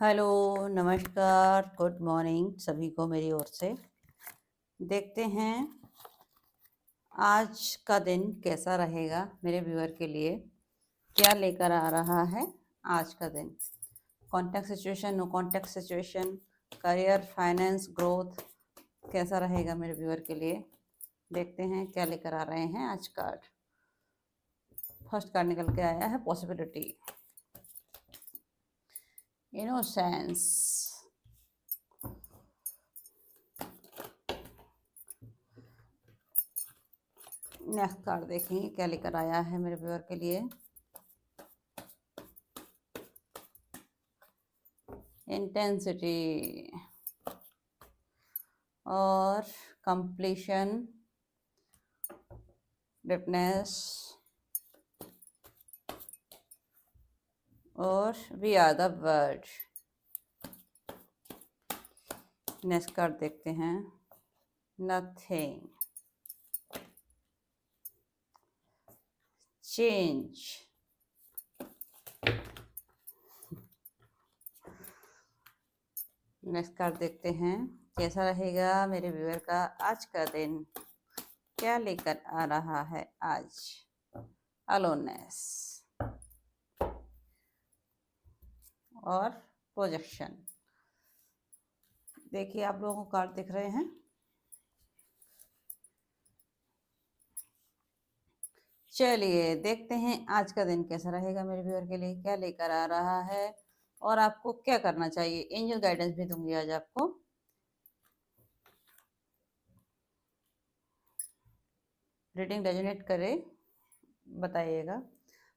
Hello, नमस्कार, good morning सभी को मेरी ओर से। देखते हैं आज का दिन कैसा रहेगा मेरे व्यूअर के लिए, क्या लेकर आ रहा है आज का दिन। Contact situation, no contact situation, career, finance, growth कैसा रहेगा मेरे व्यूअर के लिए। देखते हैं क्या लेकर आ रहे हैं आज कार्ड। फर्स्ट कार्ड निकल के आया है पॉसिबिलिटी, इनोसेंस, नेक्स्ट कार्ड देखेंगे क्या लेकर आया है मेरे व्यूअर के लिए। इंटेंसिटी और कंप्लीशन, डिपनेस और we are the world. Next card देखते हैं, नथिंग, चेंज, नेक्स्ट कार्ड देखते हैं कैसा रहेगा मेरे व्यूअर का आज का दिन, क्या लेकर आ रहा है आज। अलोननेस और प्रोजेक्शन। देखिए आप लोगों को कार्ड दिख रहे हैं। चलिए देखते हैं आज का दिन कैसा रहेगा मेरे व्यूअर के लिए, क्या लेकर आ रहा है और आपको क्या करना चाहिए। एंजल गाइडेंस भी दूंगी आज आपको। रीडिंग रेजोनेट करे बताइएगा।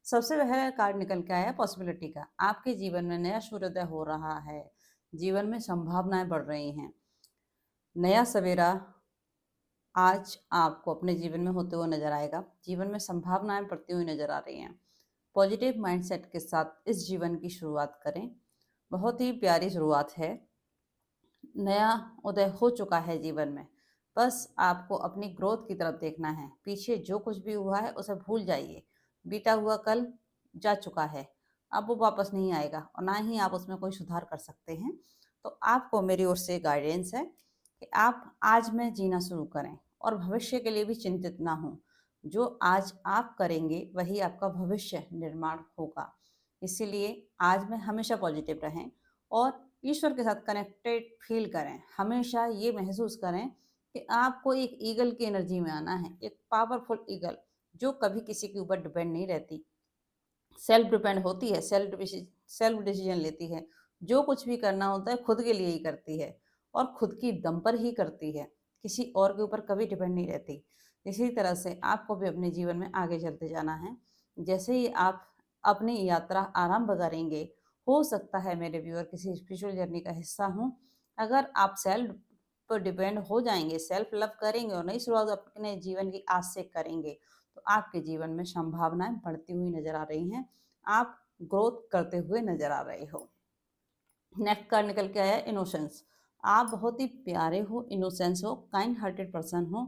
सबसे पहला कार्ड निकल के आया पॉसिबिलिटी का। आपके जीवन में नया सूर्योदय हो रहा है, जीवन में संभावनाएं बढ़ रही हैं। नया सवेरा आज आपको अपने जीवन में होते हुए नजर आएगा। जीवन में संभावनाएं बढ़ती हुई नजर आ रही हैं। पॉजिटिव माइंडसेट के साथ इस जीवन की शुरुआत करें। बहुत ही प्यारी शुरुआत है। नया उदय हो चुका है जीवन में, बस आपको अपनी ग्रोथ की तरफ देखना है। पीछे जो कुछ भी हुआ है उसे भूल जाइए। बीता हुआ कल जा चुका है, अब वो वापस नहीं आएगा और ना ही आप उसमें कोई सुधार कर सकते हैं। तो आपको मेरी ओर से गाइडेंस है कि आप आज में जीना शुरू करें और भविष्य के लिए भी चिंतित ना हो। जो आज आप करेंगे वही आपका भविष्य निर्माण होगा। इसीलिए आज में हमेशा पॉजिटिव रहें और ईश्वर के साथ कनेक्टेड फील करें। हमेशा ये महसूस करें कि आपको एक ईगल की एनर्जी में आना है, एक पावरफुल ईगल जो कभी किसी के ऊपर डिपेंड नहीं रहती, सेल्फ डिपेंड होती है, सेल्फ डिसीजन लेती है। जो कुछ भी करना होता है खुद के लिए ही करती है और खुद की दम पर ही करती है, किसी और के ऊपर कभी डिपेंड नहीं रहती। इसी तरह से आपको भी अपने जीवन में आगे चलते जाना है। जैसे ही आप अपनी यात्रा आरंभ करेंगे, हो सकता है मेरे व्यूअर किसी स्पिरिचुअल जर्नी का हिस्सा हो। अगर आप सेल्फ पर डिपेंड हो जाएंगे, सेल्फ लव करेंगे और नई शुरुआत अपने जीवन की आज से करेंगे, तो आपके जीवन में संभावनाएं बढ़ती हुई नजर आ रही हैं। आप ग्रोथ करते हुए नजर आ रहे हो। नेक्स्ट कार्ड निकल के आया इनोसेंस। आप बहुत ही प्यारे हो, इनोसेंस हो, काइंड हार्टेड पर्सन हो।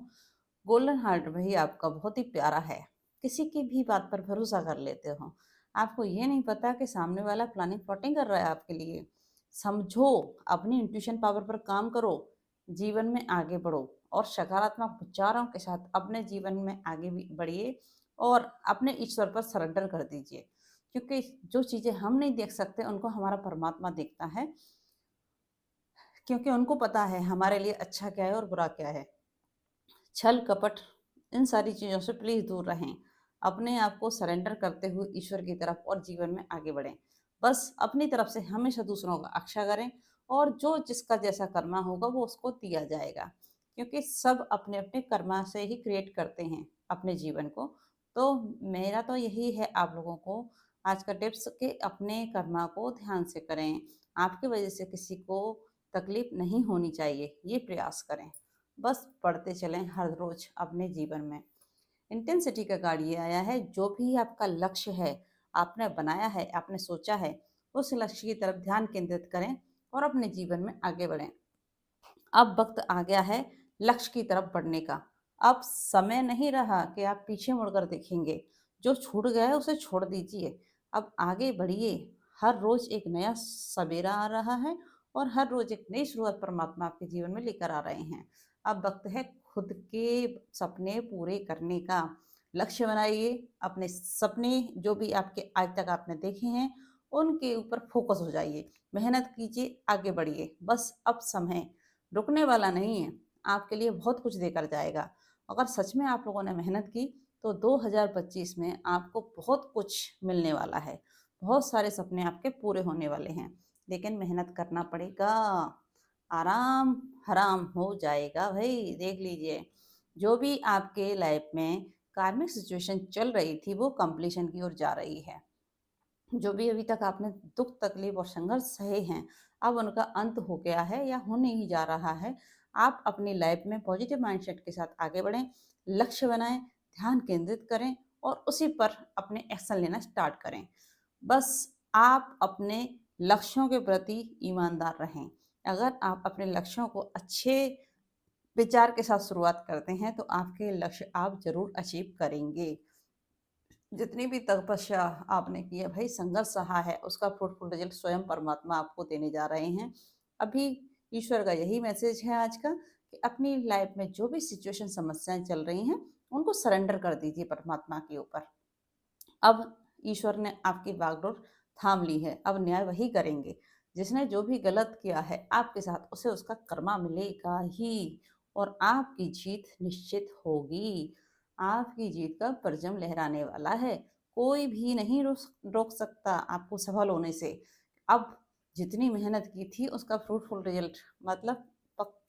गोल्डन हार्ट वही आपका बहुत ही प्यारा है। किसी की भी बात पर भरोसा कर लेते हो। आपको ये नहीं पता कि सामने वाला प्लानिंग प्लॉटिंग कर रहा है आपके लिए। समझो, अपनी इंट्यूशन पावर पर काम करो, जीवन में आगे बढ़ो और सकारात्मक विचारों के साथ अपने जीवन में आगे भी बढ़िए और अपने ईश्वर पर सरेंडर कर दीजिए। क्योंकि जो चीज़ें हम नहीं देख सकते उनको हमारा परमात्मा देखता है, क्योंकि उनको पता है हमारे लिए अच्छा क्या है और बुरा क्या है। छल कपट इन सारी चीज़ों से प्लीज़ दूर रहें। अपने आप को सरेंडर करते हुए ईश्वर की तरफ और जीवन में आगे बढ़ें। बस अपनी तरफ से हमेशा दूसरों का अच्छा करें और जो जिसका जैसा कर्मा होगा वो उसको दिया जाएगा, क्योंकि सब अपने अपने कर्मा से ही क्रिएट करते हैं अपने जीवन को। तो मेरा तो यही है आप लोगों को आज का टिप्स कि अपने कर्मा को ध्यान से करें। आपकी वजह से किसी को तकलीफ नहीं होनी चाहिए, ये प्रयास करें। बस पढ़ते चलें हर रोज अपने जीवन में। इंटेंसिटी का कार्ड ये आया है, जो भी आपका लक्ष्य है, आपने बनाया है, आपने सोचा है, उस लक्ष्य की तरफ ध्यान केंद्रित करें और अपने जीवन में आगे बढ़ें। अब वक्त आ गया है लक्ष्य की तरफ बढ़ने का। अब समय नहीं रहा कि आप पीछे मुड़कर देखेंगे। जो छूट गया है उसे छोड़ दीजिए। अब आगे बढ़िए, हर रोज एक नया सवेरा आ रहा है और हर रोज एक नई शुरुआत परमात्मा आपके जीवन में लेकर आ रहे हैं। अब वक्त है खुद के सपने पूरे करने का। लक्ष्य बनाइए, अपने सपने जो भी आपके आज तक आपने देखे हैं उनके ऊपर फोकस हो जाइए, मेहनत कीजिए, आगे बढ़िए। बस अब समय रुकने वाला नहीं है, आपके लिए बहुत कुछ देकर जाएगा। अगर सच में आप लोगों ने मेहनत की तो 2025 में आपको बहुत कुछ मिलने वाला है। बहुत सारे सपने आपके पूरे होने वाले हैं, लेकिन मेहनत करना पड़ेगा। आराम हराम हो जाएगा भाई, देख लीजिए। जो भी आपके लाइफ में कार्मिक सिचुएशन चल रही थी वो कंप्लीशन की ओर जा रही है। जो भी अभी तक आपने दुख तकलीफ और संघर्ष सहे हैं, अब उनका अंत हो गया है या होने ही जा रहा है। आप अपनी लाइफ में पॉजिटिव माइंडसेट के साथ आगे बढ़ें, लक्ष्य बनाएं, ध्यान केंद्रित करें और उसी पर अपने एक्शन लेना स्टार्ट करें। बस आप अपने लक्ष्यों के प्रति ईमानदार रहें। अगर आप अपने लक्ष्यों को अच्छे विचार के साथ शुरुआत करते हैं तो आपके लक्ष्य आप जरूर अचीव करेंगे। जितनी भी तपस्या आपने की है भाई, संघर्ष सहा है, उसका फ्रूटफुल रिजल्ट स्वयं परमात्मा आपको देने जा रहे हैं। अभी ईश्वर का यही मैसेज है आज का कि अपनी लाइफ में जो भी सिचुएशन समस्याएं चल रही हैं उनको सरेंडर कर दीजिए परमात्मा के ऊपर। अब ईश्वर ने आपकी बागडोर थाम ली है, अब न्याय वही करेंगे। जिसने जो भी गलत किया है आपके साथ उसे उसका कर्मा मिलेगा ही, और आपकी जीत निश्चित होगी। आपकी जीत का परचम लहराने वाला है, कोई भी नहीं रोक सकता आपको सफल होने से। अब जितनी मेहनत की थी उसका फ्रूटफुल रिजल्ट मतलब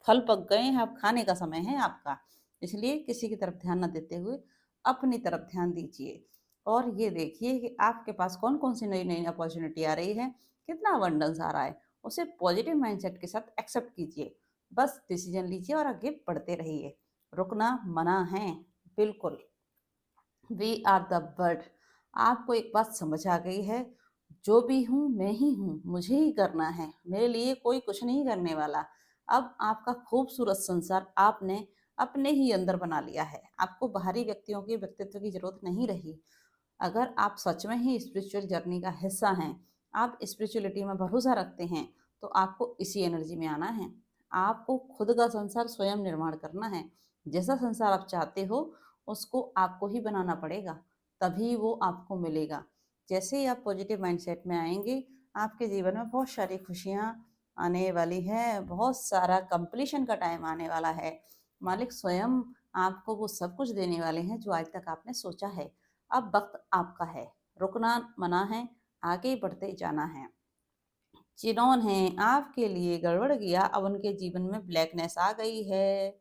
फल पक गए हैं, अब खाने का समय है आपका। इसलिए किसी की तरफ ध्यान न देते हुए अपनी तरफ ध्यान दीजिए और ये देखिए कि आपके पास कौन कौन सी नई नई अपॉर्चुनिटी आ रही है, कितना अबंडेंस आ रहा है। उसे पॉजिटिव माइंडसेट के साथ एक्सेप्ट कीजिए, बस डिसीजन लीजिए और आगे बढ़ते रहिए। रुकना मना है, बिल्कुल। We are the bird. आपको एक बात समझ आ गई है, जो भी हूँ मैं ही हूँ, मुझे ही करना है, मेरे लिए कोई कुछ नहीं करने वाला। अब आपका खूबसूरत संसार आपने अपने ही अंदर बना लिया है, आपको बाहरी व्यक्तियों के व्यक्तित्व की जरूरत नहीं रही। अगर आप सच में ही स्पिरिचुअल जर्नी का हिस्सा हैं, आप स्पिरिचुअलिटी में भरोसा रखते हैं, तो आपको इसी एनर्जी में आना है। आपको खुद का संसार स्वयं निर्माण करना है। जैसा संसार आप चाहते हो उसको आपको ही बनाना पड़ेगा, तभी वो आपको मिलेगा। जैसे ही आप पॉजिटिव माइंडसेट में आएंगे, आपके जीवन में बहुत सारी खुशियाँ आने वाली है, बहुत सारा कंप्लीशन का टाइम आने वाला है। मालिक स्वयं आपको वो सब कुछ देने वाले हैं जो आज तक आपने सोचा है। अब वक्त आपका है, रुकना मना है, आगे बढ़ते जाना है। जिन्होंने आपके लिए गड़बड़ किया अब उनके जीवन में ब्लैकनेस आ गई है।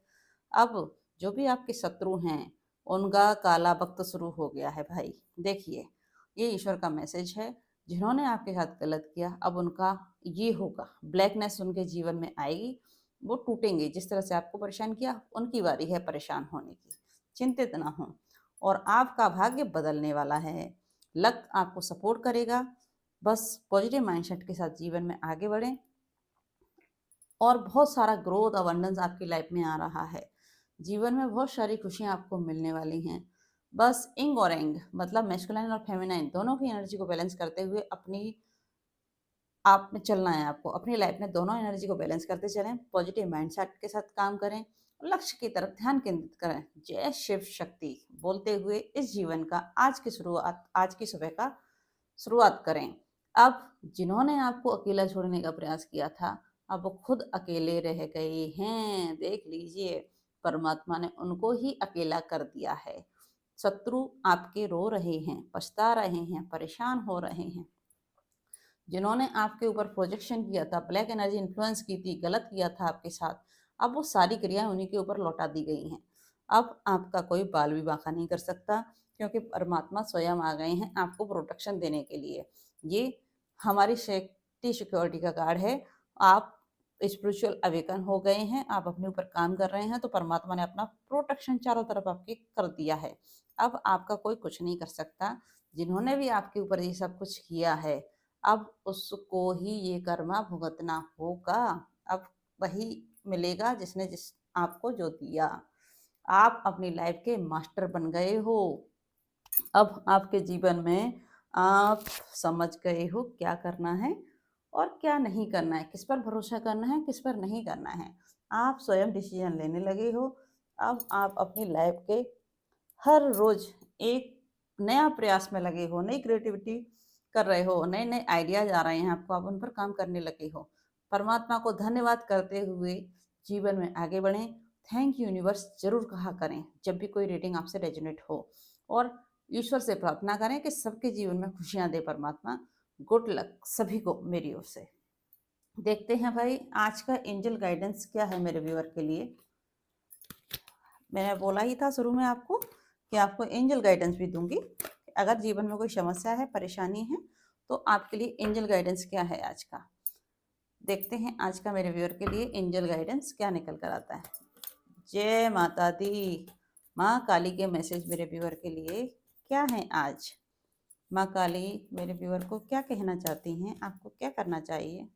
अब जो भी आपके शत्रु हैं उनका काला वक्त शुरू हो गया है भाई। देखिए, ये ईश्वर का मैसेज है। जिन्होंने आपके साथ गलत किया अब उनका ये होगा, ब्लैकनेस उनके जीवन में आएगी, वो टूटेंगे। जिस तरह से आपको परेशान किया उनकी बारी है परेशान होने की, चिंतित ना हो। और आपका भाग्य बदलने वाला है, लक आपको सपोर्ट करेगा। बस पॉजिटिव माइंडसेट के साथ जीवन में आगे बढ़ें और बहुत सारा ग्रोथ अबंडेंस आपकी लाइफ में आ रहा है। जीवन में बहुत सारी खुशियां आपको मिलने वाली हैं। बस इंग और एंग मतलब मैस्कुलाइन और फेमिनाइन दोनों की एनर्जी को बैलेंस करते हुए अपनी आप में चलना है। आपको अपनी लाइफ में दोनों एनर्जी को बैलेंस करते चलें, पॉजिटिव माइंडसेट के साथ काम करें, लक्ष्य की तरफ ध्यान केंद्रित करें। जय शिव शक्ति बोलते हुए इस जीवन का आज की सुबह का शुरुआत करें। अब जिन्होंने आपको अकेला छोड़ने का प्रयास किया था अब वो खुद अकेले रह गए हैं, देख लीजिए। परमात्मा ने उनको ही अकेला कर दिया है। शत्रु आपके रो रहे हैं, पछता रहे हैं, परेशान हो रहे हैं। जिन्होंने आपके ऊपर प्रोजेक्शन किया था, ब्लैक एनर्जी इन्फ्लुएंस की थी, गलत किया था आपके साथ, अब वो सारी क्रियाएं उन्हीं के ऊपर लौटा दी गई हैं। अब आपका कोई बाल भी बांका नहीं कर सकता, क्योंकि परमात्मा स्वयं आ गए हैं आपको प्रोटेक्शन देने के लिए। ये हमारी सेफ्टी सिक्योरिटी का कार्ड है। आप स्पिरिचुअल अवेकन हो गए हैं, आप अपने ऊपर काम कर रहे हैं, तो परमात्मा ने अपना प्रोटेक्शन चारों तरफ आपके कर दिया है। अब आपका कोई कुछ नहीं कर सकता। जिन्होंने भी आपके ऊपर ये सब कुछ किया है अब उसको ही ये कर्मा भुगतना होगा। अब वही मिलेगा जिसने जिस आपको जो दिया। आप अपनी लाइफ के मास्टर बन गए हो। अब आपके जीवन में आप समझ गए हो क्या करना है और क्या नहीं करना है, किस पर भरोसा करना है, किस पर नहीं करना है। आप स्वयं डिसीजन लेने लगे हो। अब आप अपनी लाइफ के हर रोज एक नया प्रयास में लगे हो, नई क्रिएटिविटी कर रहे हो, नए नए आइडियाज आ रहे हैं आपको, आप उन पर काम करने लगे हो। परमात्मा को धन्यवाद करते हुए जीवन में आगे बढ़ें। थैंक यू यूनिवर्स जरूर कहा करें जब भी कोई रीडिंग आपसे रेजोनेट हो, और ईश्वर से प्रार्थना करें कि सबके जीवन में खुशियां दे परमात्मा। गुड लक सभी को मेरी ओर से। देखते हैं भाई आज का एंजल गाइडेंस क्या है मेरे व्यूअर के लिए। मैंने बोला ही था शुरू में आपको कि आपको एंजल गाइडेंस भी दूंगी। अगर जीवन में कोई समस्या है, परेशानी है, तो आपके लिए एंजल गाइडेंस क्या है आज का। देखते हैं आज का मेरे व्यूअर के लिए एंजल गाइडेंस क्या निकल कर आता है। जय माता दी। माँ काली के मैसेज मेरे व्यूअर के लिए क्या है आज। माँ काली मेरे व्यूअर को क्या कहना चाहती हैं, आपको क्या करना चाहिए।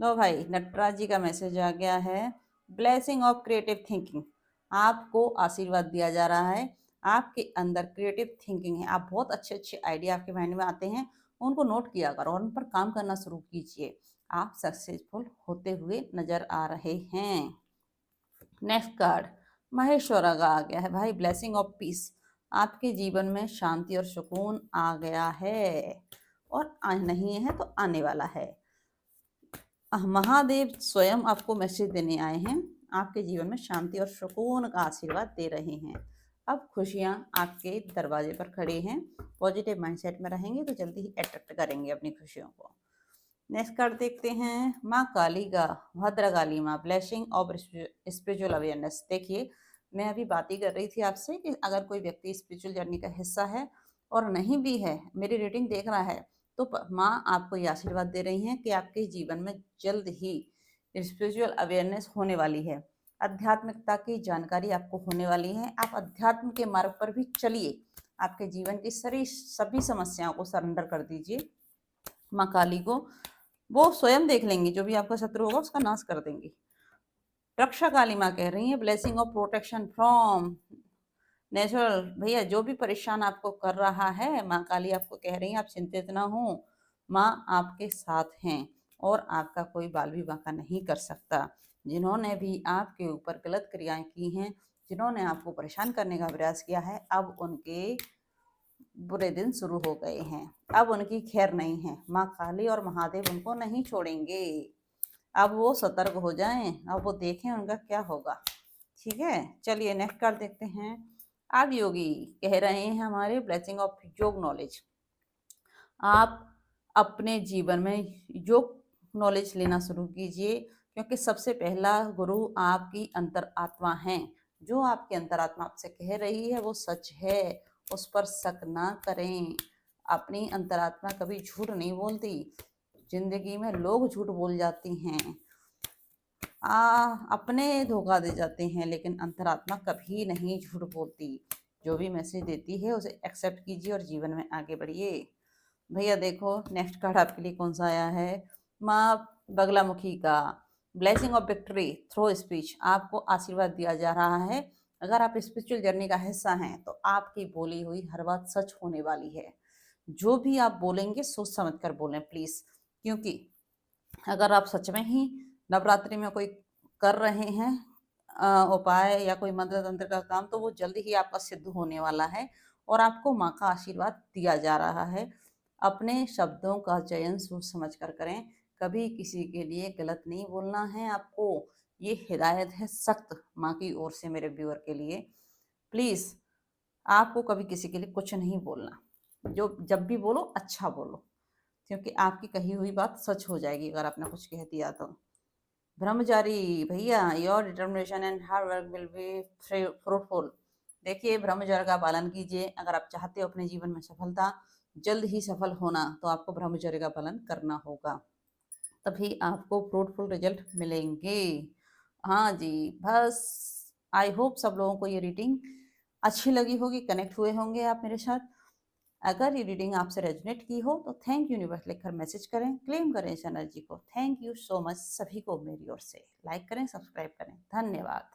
लो भाई, नटराज जी का मैसेज आ गया है। Blessing of creative thinking. आपको आशीर्वाद दिया जा रहा है। आपके अंदर क्रिएटिव थिंकिंग है, आप बहुत अच्छे अच्छे आइडिया आपके माइंड में आते हैं, उनको नोट किया करो और उन पर काम करना शुरू कीजिए। आप सक्सेसफुल होते हुए नजर आ रहे हैं। नेक्स्ट कार्ड महेश्वरा का आ गया है भाई, ब्लेसिंग ऑफ पीस। आपके जीवन में शांति और सुकून आ गया है, और नहीं है तो आने वाला है। महादेव स्वयं आपको मैसेज देने आए हैं। आपके जीवन में शांति और सुकून का आशीर्वाद दे रहे हैं। अब खुशियां आपके दरवाजे पर खड़ी हैं। पॉजिटिव माइंडसेट में रहेंगे तो जल्दी ही अट्रैक्ट करेंगे अपनी खुशियों को। नेक्स्ट कार्ड देखते हैं माँ काली का, भद्रकाली माँ, ब्लेसिंग ऑफ स्पिरिचुअल अवेयरनेस। देखिए, मैं अभी बात ही कर रही थी आपसे कि अगर कोई व्यक्ति स्पिरिचुअल जर्नी का हिस्सा है और नहीं भी है, मेरी रीडिंग देख रहा है, तो माँ आपको ये आशीर्वाद दे रही हैं कि आपके जीवन में जल्द ही स्पिरिचुअल अवेयरनेस होने वाली है। आध्यात्मिकता की जानकारी आपको होने वाली है। आप अध्यात्म के मार्ग पर भी चलिए। आपके जीवन की सभी समस्याओं को सरेंडर कर दीजिए माँ काली को। वो स्वयं देख लेंगी, जो भी आपका शत्रु होगा उसका नाश कर देंगी। रक्षा काली माँ कह रही है blessing of protection from natural. भैया, जो भी परेशान आपको कर रहा है, माँ काली आपको कह रही है आप चिंतित ना हो, माँ आपके साथ हैं और आपका कोई बाल भी बांका नहीं कर सकता। जिन्होंने भी आपके ऊपर गलत क्रियाएं की हैं, जिन्होंने आपको परेशान करने का प्रयास किया है, अब उनके बुरे दिन शुरू हो गए हैं। अब उनकी खैर नहीं है। माँ काली और महादेव उनको नहीं छोड़ेंगे। अब वो सतर्क हो जाएं, अब वो देखें उनका क्या होगा। ठीक है, चलिए नेक्स्ट कार्ड देखते हैं। अब योगी कह रहे हैं हमारे ब्लेसिंग ऑफ योग नॉलेज। आप अपने जीवन में योग नॉलेज लेना शुरू कीजिए, क्योंकि सबसे पहला गुरु आपकी अंतरात्मा है। जो आपकी अंतरात्मा आपसे कह रही है वो सच है, उस पर शक ना करें। अपनी अंतरात्मा कभी झूठ नहीं बोलती। जिंदगी में लोग झूठ बोल जाती हैं, अपने धोखा दे जाते हैं, लेकिन अंतरात्मा कभी नहीं झूठ बोलती। जो भी मैसेज देती है उसे एक्सेप्ट कीजिए और जीवन में आगे बढ़िए। भैया देखो नेक्स्ट कार्ड आपके लिए कौन सा आया है। माँ बगलामुखी का, blessing of victory through speech. आपको आशीर्वाद दिया जा रहा है। अगर आप स्पिरिचुअल जर्नी का हिस्सा हैं तो आपकी बोली हुई हर बात सच होने वाली है। जो भी आप बोलेंगे सोच समझ कर बोलें प्लीज, क्योंकि अगर आप सच में ही नवरात्रि में कोई कर रहे हैं उपाय या कोई मंत्र तंत्र का काम, तो वो जल्दी ही आपका सिद्ध होने वाला है और आपको माँ का आशीर्वाद दिया जा रहा है। अपने शब्दों का चयन सोच समझ कर करें। कभी किसी के लिए गलत नहीं बोलना है आपको। ये हिदायत है सख्त माँ की ओर से मेरे व्यूअर के लिए। प्लीज़ आपको कभी किसी के लिए कुछ नहीं बोलना। जो जब भी बोलो अच्छा बोलो, क्योंकि आपकी कही हुई बात सच हो जाएगी अगर आपने कुछ कह दिया तो। ब्रह्मचारी भैया, your determination and hard work will be fruitful. देखिए, ब्रह्मचर्य का पालन कीजिए। अगर आप चाहते हो अपने जीवन में सफलता, जल्द ही सफल होना, तो आपको ब्रह्मचर्य का पालन करना होगा, तभी आपको फ्रूटफुल रिजल्ट मिलेंगे। हाँ जी, बस आई होप सब लोगों को ये रीडिंग अच्छी लगी होगी, कनेक्ट हुए होंगे आप मेरे साथ। अगर ये रीडिंग आपसे रेजोनेट की हो तो थैंक यू यूनिवर्स लिखकर मैसेज करें, क्लेम करें इस एनर्जी को। थैंक यू सो मच सभी को मेरी ओर से। लाइक करें, सब्सक्राइब करें। धन्यवाद।